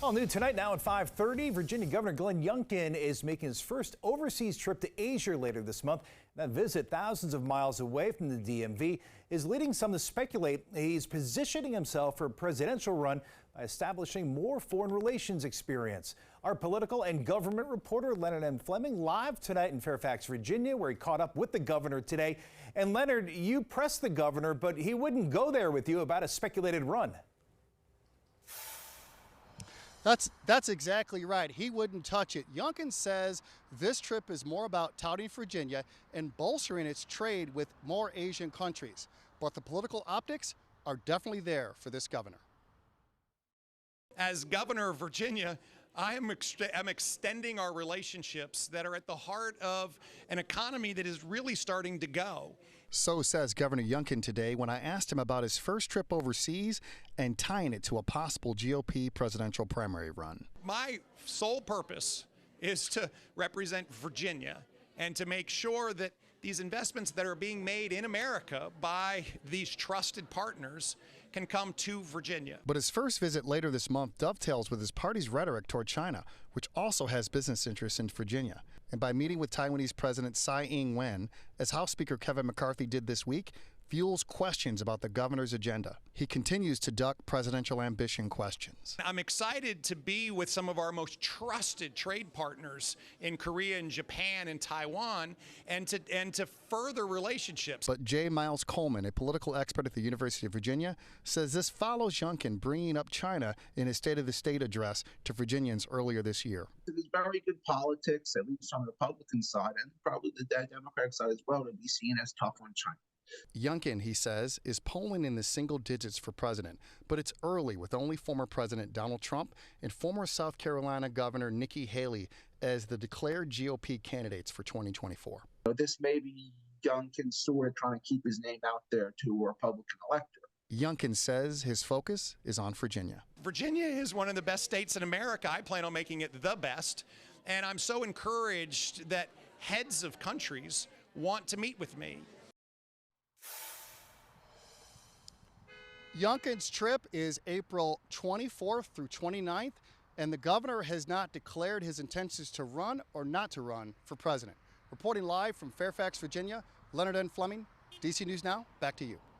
All new tonight now at 5:30. Virginia Governor Glenn Youngkin is making his first overseas trip to Asia later this month. That visit, thousands of miles away from the DMV, is leading some to speculate he's positioning himself for a presidential run by establishing more foreign relations experience. Our political and government reporter Leonard M. Fleming live tonight in Fairfax, Virginia, where he caught up with the governor today. And Leonard, you pressed the governor, but he wouldn't go there with you about a speculated run. That's exactly right. He wouldn't touch it. Youngkin says this trip is more about touting Virginia and bolstering its trade with more Asian countries. But the political optics are definitely there for this governor. As governor of Virginia, I'm extending our relationships that are at the heart of an economy that is really starting to go. So says Governor Youngkin today when I asked him about his first trip overseas and tying it to a possible GOP presidential primary run. My sole purpose is to represent Virginia and to make sure that these investments that are being made in America by these trusted partners can come to Virginia. But his first visit later this month dovetails with his party's rhetoric toward China, which also has business interests in Virginia. And by meeting with Taiwanese President Tsai Ing-wen, as House Speaker Kevin McCarthy did this week, fuels questions about the governor's agenda. He continues to duck presidential ambition questions. I'm excited to be with some of our most trusted trade partners in Korea and Japan and Taiwan and to further relationships. But J. Miles Coleman, a political expert at the University of Virginia, says this follows Youngkin bringing up China in his State of the State address to Virginians earlier this year. There's very good politics, at least on the Republican side, and probably the Democratic side as well, to be seen as tough on China. Youngkin, he says, is polling in the single digits for president, but it's early with only former President Donald Trump and former South Carolina Governor Nikki Haley as the declared GOP candidates for 2024. This may be Youngkin sort of trying to keep his name out there to a Republican electorate. Youngkin says his focus is on Virginia. Virginia is one of the best states in America. I plan on making it the best, and I'm so encouraged that heads of countries want to meet with me. Youngkin's trip is April 24th through 29th, and the governor has not declared his intentions to run or not to run for president. Reporting live from Fairfax, Virginia, Leonard N. Fleming, DC News Now, back to you.